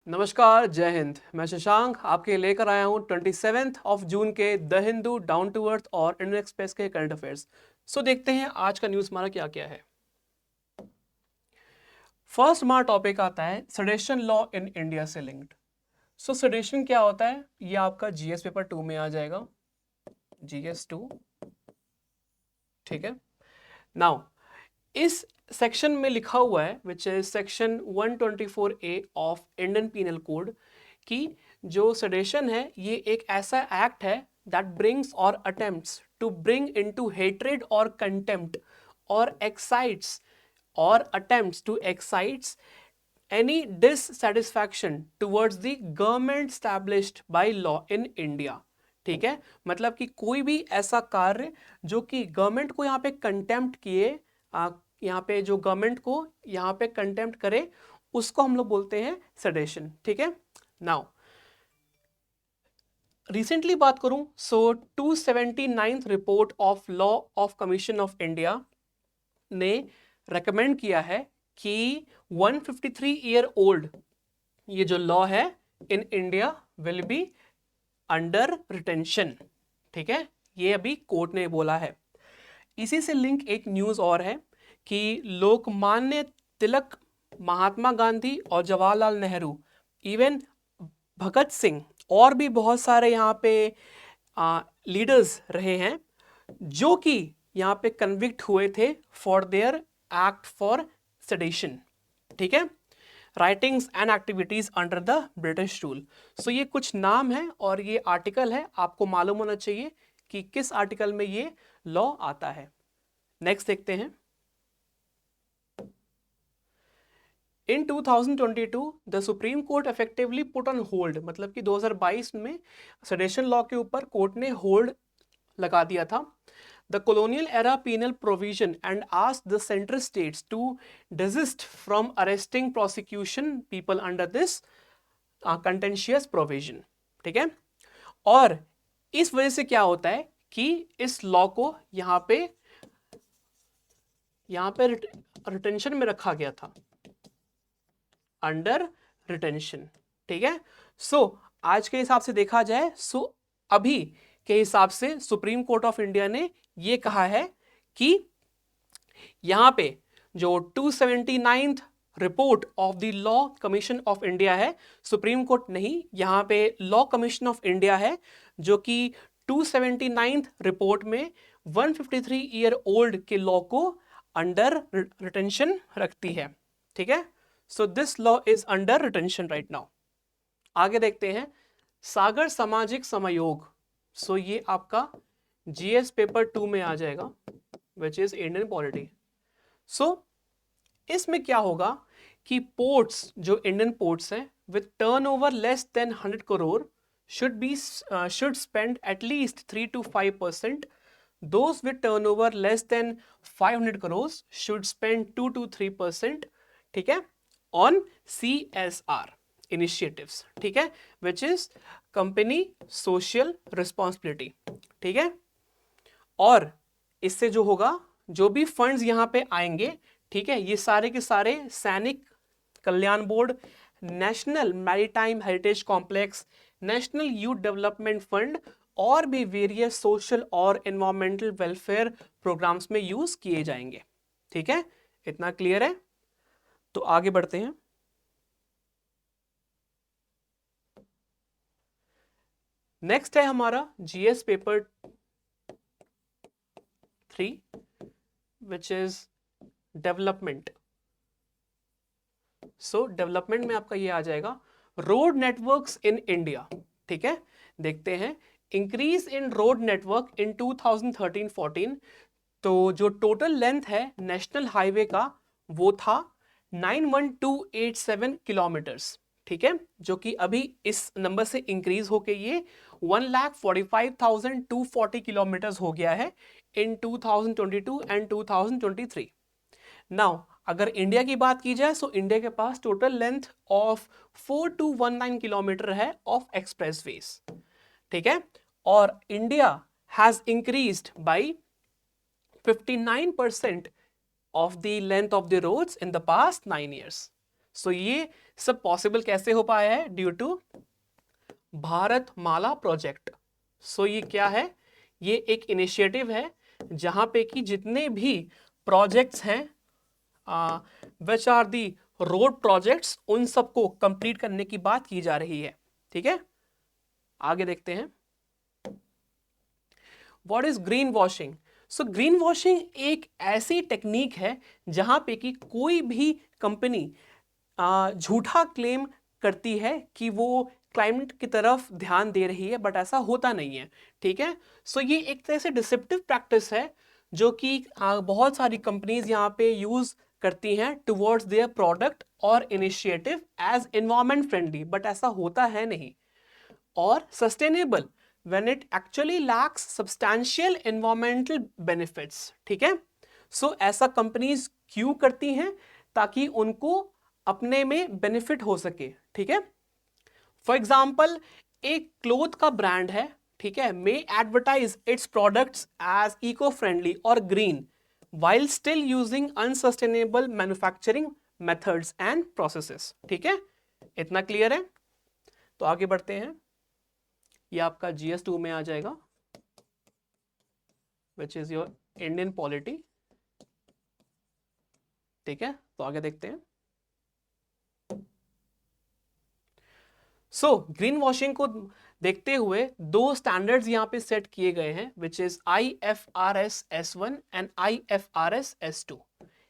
नमस्कार, जय हिंद। मैं शशांक आपके लेकर आया हूँ 27 जून के the Hindu, down to earth और इंडियन एक्सप्रेस के करंट अफेयर्स। सो देखते हैं आज का न्यूज़ हमारा क्या क्या है। फर्स्ट हमारा टॉपिक आता है सेडेशन लॉ इन इंडिया से लिंक्ड। सो सेडेशन क्या होता है ये आपका जीएस पेपर 2 में आ जाएगा, जीएस 2। ठीक है, नाउ इस सेक्शन में लिखा हुआ है which is section 124A of Indian penal code कि जो सेडेशन है ये एक ऐसा एक्ट है that brings or attempts to bring into hatred or contempt or excites or attempts to excites any dissatisfaction towards the government established by law in India। ठीक है, मतलब कि कोई भी ऐसा कार्य जो कि गवर्नमेंट को यहाँ पे कंटेम्प्ट किए, यहाँ पे जो गवर्नमेंट को यहाँ पे कंटेम्प्ट करे उसको हम लोग बोलते हैं सेडेशन। ठीक है, नाउ रिसेंटली बात करूं सो 279th report of law of commission of India ने रेकमेंड किया है कि 153 ईयर ओल्ड ये जो लॉ है in India will be under retention. ठीक है, ये अभी कोर्ट ने बोला है। इसी से लिंक एक न्यूज़ और है कि लोकमान्य तिलक, महात्मा गांधी और जवाहरलाल नेहरू, इवन भगत सिंह और भी बहुत सारे यहाँ पे लीडर्स रहे हैं जो कि यहाँ पे कन्विक्ट हुए थे for their act for sedition. ठीक है, writings and activities under the British rule. So ये कुछ नाम है और ये आर्टिकल है, आपको मालूम होना चाहिए कि किस आर्टिकल में ये लॉ आता है। नेक्स्ट देखते हैं। इन 2022 the supreme court effectively put on hold, मतलब कि 2022 में सेडेशन लॉ के ऊपर कोर्ट ने होल्ड लगा दिया था the colonial era penal provision and asked the central states to desist from arresting prosecution people under this contentious provision। ठीक है, और इस वजह से क्या होता है कि इस लॉ को यहाँ पे रिटेंशन में रखा गया था, अंडर रिटेंशन। ठीक है, सो आज के हिसाब से देखा जाए सो अभी के हिसाब से सुप्रीम कोर्ट ऑफ इंडिया ने ये कहा है कि यहां पे जो 279th report of the law commission of India है, सुप्रीम कोर्ट नहीं, यहां पे लॉ कमीशन ऑफ इंडिया है जो कि 279th रिपोर्ट में 153 ईयर ओल्ड के लॉ को अंडर रिटेंशन रखती है। ठीक है, so this law is under retention right now. आगे देखते हैं सागर सामाजिक समयोग। सो ये आपका जीएस पेपर 2 में आ जाएगा विच इज इंडियन पॉलिटी। सो इसमें क्या होगा कि पोर्ट्स जो इंडियन पोर्ट्स हैं with turnover less than 100 crore should spend at least 3 to 5%. Those with turnover less than 500 crores should spend 2 to 3%. ठीक है, on CSR initiatives। ठीक है, which is company social responsibility। ठीक है, और इससे जो होगा, जो भी फंड्स यहाँ पे आएंगे, ठीक है, ये सारे के सारे Sainik Kalyan board, national maritime heritage complex, national youth development fund और भी वेरियस सोशल और एनवायरमेंटल वेलफेयर प्रोग्राम्स में यूज किए जाएंगे। ठीक है, इतना क्लियर है? तो आगे बढ़ते हैं। नेक्स्ट है हमारा GS paper 3 which is development. So development में आपका ये आ जाएगा रोड नेटवर्क्स इन इंडिया। ठीक है, देखते हैं इंक्रीज इन रोड नेटवर्क इन 2013-14। तो जो टोटल लेंथ है नेशनल हाईवे का वो था 91287 किलोमीटर्स। ठीक है, जो कि अभी इस नंबर से इंक्रीज होके ये 1,45,240 किलोमीटर्स हो गया है इन 2022 एंड 2023। नाउ अगर इंडिया की बात की जाए तो इंडिया के पास टोटल लेंथ ऑफ 4219 किलोमीटर है ऑफ एक्सप्रेसवेज। ठीक है, और India has increased by 59% of the length of the roads in the past 9 years। so ये सब पॉसिबल कैसे हो पाया है? Due to Bharat Mala project. So ये क्या है? ये एक इनिशिएटिव है जहां पे कि जितने भी प्रोजेक्ट्स हैं which are the road projects, उन सबको कंप्लीट करने की बात की जा रही है। ठीक है, आगे देखते हैं। What is green washing? So green washing एक ऐसी टेक्निक है जहां पे कि कोई भी कंपनी झूठा क्लेम करती है कि वो क्लाइमेट की तरफ ध्यान दे रही है, बट ऐसा होता नहीं है। ठीक है, सो ये एक तरह से डिसेप्टिव प्रैक्टिस है जो कि बहुत सारी कंपनीज यहाँ पे यूज करती हैं टुवर्ड्स देयर प्रोडक्ट और initiative as environment friendly, but ऐसा होता है नहीं। और sustainable when it actually lacks substantial environmental benefits. ठीक है, सो ऐसा कंपनीज क्यों करती हैं? ताकि उनको अपने में बेनिफिट हो सके। ठीक है, फॉर एग्जाम्पल एक क्लोथ का ब्रांड है, ठीक है, may advertise its products as eco friendly और green while still using unsustainable manufacturing methods and processes। ठीक है, इतना क्लियर है? तो आगे बढ़ते हैं। ये आपका GS2 में आ जाएगा, which is your Indian polity. ठीक है, तो आगे देखते हैं। सो ग्रीन वॉशिंग को देखते हुए दो स्टैंडर्ड्स यहां पे सेट किए गए हैं, which is IFRS S1 and IFRS S2।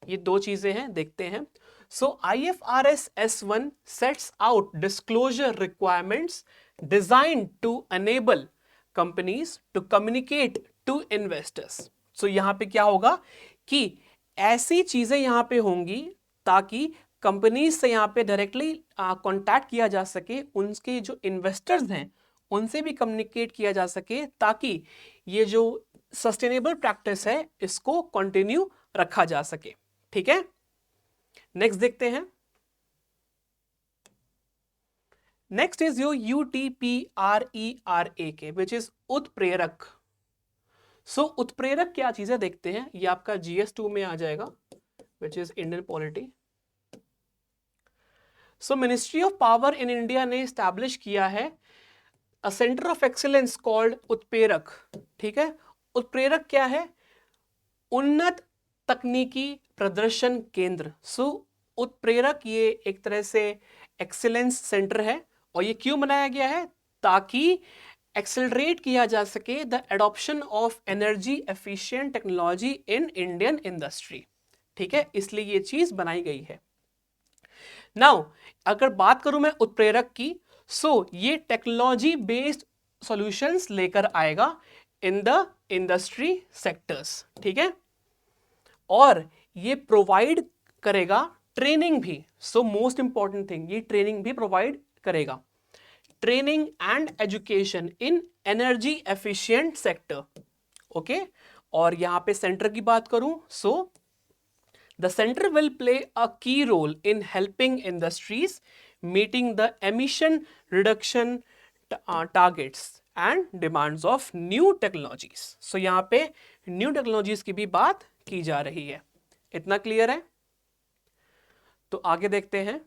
ये दो चीजें हैं, देखते हैं। So IFRS S1 sets out disclosure requirements designed to enable companies to communicate to investors. So यहां पे क्या होगा कि ऐसी चीजें यहां पे होंगी ताकि कंपनीज से यहाँ पे डायरेक्टली कांटेक्ट किया जा सके, उनके जो इन्वेस्टर्स हैं उनसे भी कम्युनिकेट किया जा सके, ताकि ये जो सस्टेनेबल प्रैक्टिस है इसको कंटिन्यू रखा जा सके। ठीक है, नेक्स्ट देखते हैं। Next is your UTPRERAK which is उत्प्रेरक। सो उत्प्रेरक क्या चीज है देखते हैं। ये आपका GS2 में आ जाएगा, which is Indian polity. So ministry of power in India ने स्टैब्लिश किया है अ सेंटर ऑफ एक्सीलेंस कॉल्ड उत्प्रेरक। ठीक है, उत्प्रेरक क्या है? उन्नत तकनीकी प्रदर्शन केंद्र। सो उत्प्रेरक ये एक तरह से एक्सीलेंस सेंटर है, और ये क्यों बनाया गया है? ताकि एक्सेलरेट किया जा सके the adoption of energy efficient technology in Indian industry. ठीक है, इसलिए ये चीज बनाई गई है। नाउ अगर बात करूं मैं उत्प्रेरक की, सो ये टेक्नोलॉजी बेस्ड सॉल्यूशंस लेकर आएगा इन द इंडस्ट्री सेक्टर्स। ठीक है, और ये प्रोवाइड करेगा ट्रेनिंग भी। सो मोस्ट इंपॉर्टेंट थिंग, ये ट्रेनिंग भी प्रोवाइड करेगा, training and education in energy efficient sector. Okay, और यहां पे सेंटर की बात करूं, सो the center will play a key role in helping industries meeting the emission reduction targets and demands of new technologies। so यहाँ पे new technologies की भी बात की जा रही है। इतना क्लियर है? तो आगे देखते हैं।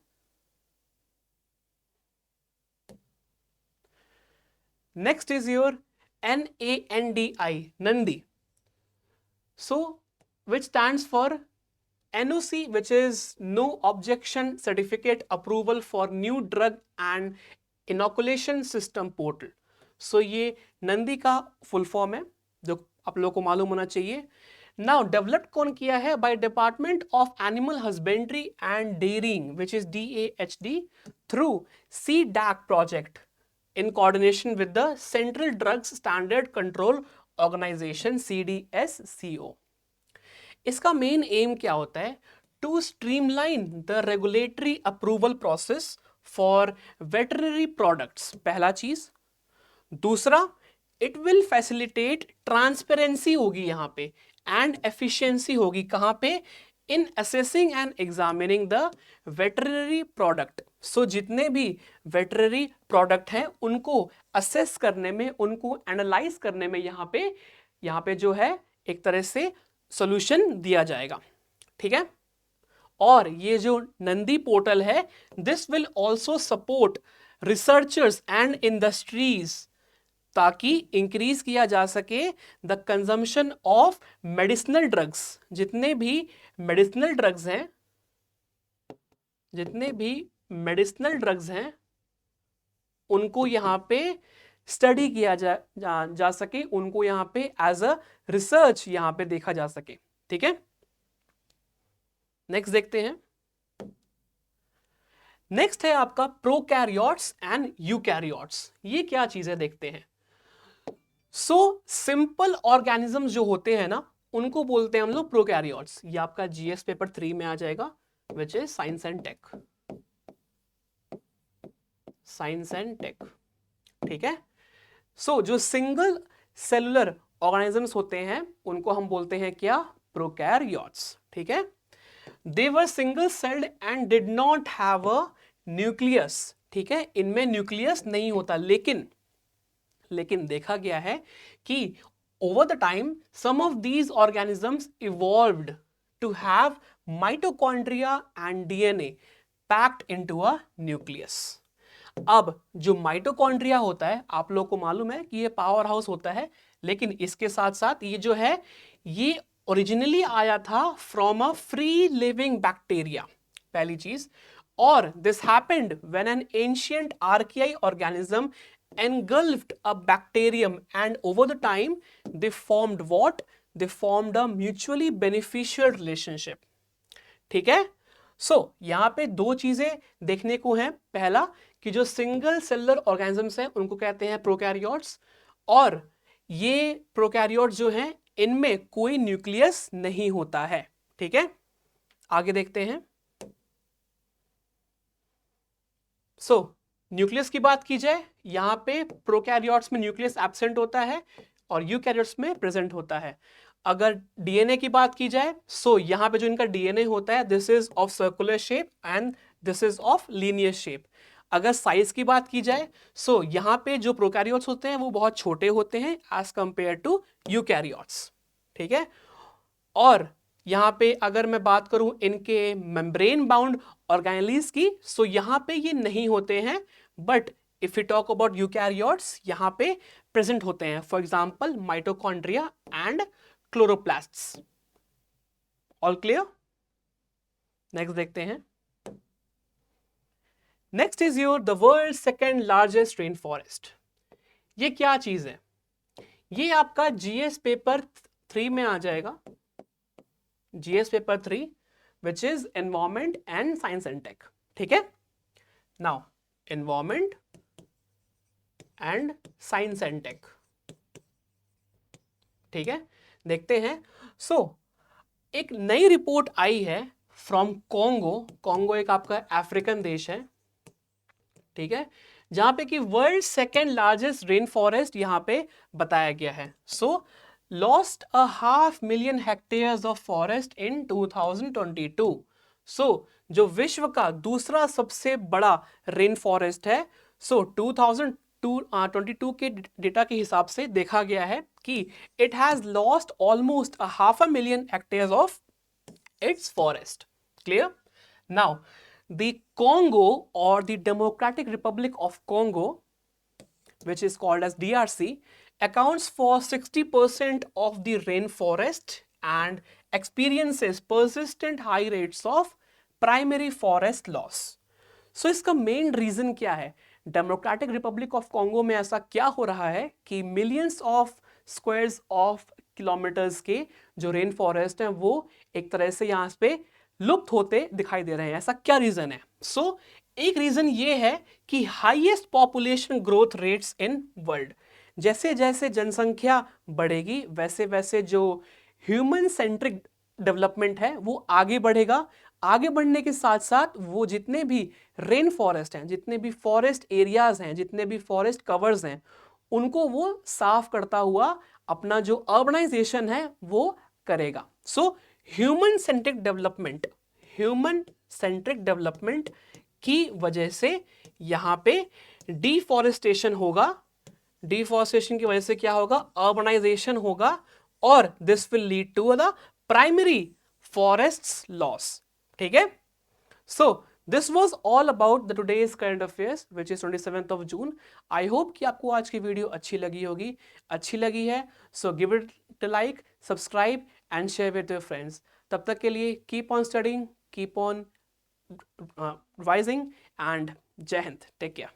Next is your NANDI, Nandi. so which stands for NOC, which is no objection certificate approval for new drug and inoculation system portal। so ये नंदी का फुल फॉर्म है जो आप लोगों को मालूम होना चाहिए। नाउ डेवलप्ड कौन किया है? By department of animal husbandry and dairying, which is DAHD, through CDAC project in coordination with the Central Drugs Standard Control Organization CDSCO। इसका मेन एम क्या होता है? To streamline the regulatory approval process for veterinary products, पहला चीज। दूसरा, it will facilitate transparency होगी यहाँ पे, एंड एफिशिएंसी होगी कहाँ पे? In assessing and examining the veterinary product. So जितने भी वेटरनरी प्रोडक्ट हैं उनको असेस करने में, उनको एनालाइज करने में यहाँ पे जो है एक तरह से सॉल्यूशन दिया जाएगा। ठीक है, और ये जो नंदी पोर्टल है, this will also support researchers and industries, ताकि इंक्रीज किया जा सके the consumption of medicinal drugs. जितने भी मेडिसिनल ड्रग्स हैं, जितने भी मेडिसिनल ड्रग्स हैं, उनको यहाँ पे स्टडी किया जा सके, उनको यहाँ पे एज अ रिसर्च यहाँ पे देखा जा सके। ठीक है, नेक्स्ट देखते हैं। नेक्स्ट है आपका प्रोकैरियोट्स एंड यूकैरियोट्स। ये क्या चीज है देखते हैं। सो सिंपल ऑर्गेनिजम्स जो होते हैं ना, उनको बोलते हैं हम लोग प्रोकैरियोट्स। ये आपका जीएस पेपर 3 में आ जाएगा, which is science and tech, science and tech. ठीक है, सो जो सिंगल सेलुलर ऑर्गेनिजम्स होते हैं उनको हम बोलते हैं क्या, प्रोकैरियोट्स। ठीक है, they were single celled and did not have a nucleus. ठीक है, इनमें न्यूक्लियस नहीं होता, लेकिन देखा गया है कि over the time some of these organisms evolved to have mitochondria and DNA packed into a nucleus. अब जो माइटोकॉन्ड्रिया होता है, आप लोग को मालूम है कि ये पावर हाउस होता है, लेकिन इसके साथ साथ ये जो है, ये ओरिजिनली आया था from a free living bacteria, पहली चीज। और this happened when an ancient आर्कियाई organism engulfed a bacterium, and over the time they formed what? They formed a mutually beneficial relationship. ठीक है, सो यहां पे दो चीजें देखने को हैं। पहला कि जो सिंगल सेलुलर ऑर्गेनिजम्स हैं उनको कहते हैं प्रोकैरियोट्स, और ये प्रोकैरियोट्स जो हैं इनमें कोई न्यूक्लियस नहीं होता है। ठीक है, आगे देखते हैं। सो न्यूक्लियस की बात की जाए, यहां पे प्रोकैरियोट्स में न्यूक्लियस एब्सेंट होता है और यूकैरियोट्स में प्रेजेंट होता है। अगर डीएनए की बात की जाए, सो यहां पे जो इनका डीएनए होता है, this is of circular shape and this is of linear shape. अगर साइज की बात की जाए, सो यहां पे जो प्रोकैरियोट्स होते हैं वो बहुत छोटे होते हैं एज कंपेयर टू यूकैरियोट्स। ठीक है, और यहां पे अगर मैं बात करूं इनके मेम्ब्रेन बाउंड ऑर्गेनेलीज की, सो यहां पे ये नहीं होते हैं, but if you talk about eukaryotes यहां पे प्रेजेंट होते हैं। For example mitochondria and chloroplasts. All clear? Next देखते हैं। Next is your the world second largest rain forest. ये क्या चीज है? ये आपका जीएस पेपर 3 में आ जाएगा, GS paper 3, which is environment and science and tech. ठीक है, now environment and science and tech. ठीक है, देखते हैं। सो एक नई रिपोर्ट आई है फ्रॉम कॉन्गो। कॉन्गो एक आपका अफ्रीकन देश है, ठीक है, जहां पे कि world second largest rain forest यहां पे बताया गया है। सो lost 500,000 hectares of forest in 2022. So जो विश्व का दूसरा सबसे बड़ा रेन फॉरेस्ट है, सो 2022 के डेटा के हिसाब से देखा गया है कि it has lost almost 500,000 hectares of its forest. Clear? Now the Congo or the Democratic Republic of Congo, which is called as DRC, accounts for 60% of the rainforest and experiences persistent high rates of primary forest loss. So इसका main reason क्या है? Democratic Republic of Congo में ऐसा क्या हो रहा है कि millions of squares of kilometres के जो रेन फॉरेस्ट हैं वो एक तरह से यहाँ पे लुप्त होते दिखाई दे रहे हैं। ऐसा क्या रीजन है? सो एक रीजन ये है कि highest population growth rates in world. जैसे जैसे जनसंख्या बढ़ेगी वैसे वैसे जो ह्यूमन सेंट्रिक डेवलपमेंट है वो आगे बढ़ेगा। आगे बढ़ने के साथ साथ वो जितने भी रेन फॉरेस्ट हैं, जितने भी फॉरेस्ट एरियाज हैं, जितने भी फॉरेस्ट कवर्स हैं, उनको वो साफ करता हुआ अपना जो अर्बनाइजेशन है वो करेगा। सो ह्यूमन सेंट्रिक डेवलपमेंट की वजह से यहाँ पे डिफॉरेस्टेशन होगा। डिफॉरेस्टेशन की वजह से क्या होगा? अर्बनाइजेशन होगा, और this will lead to the primary forest loss. ठीक है। So this was all about the today's current affairs which is 27th of June. I hope कि आपको आज की वीडियो अच्छी लगी होगी। अच्छी लगी है so give it a like, subscribe and share with your friends. तब तक के लिए keep on studying, keep on revising and जय हिंद, टेक केयर।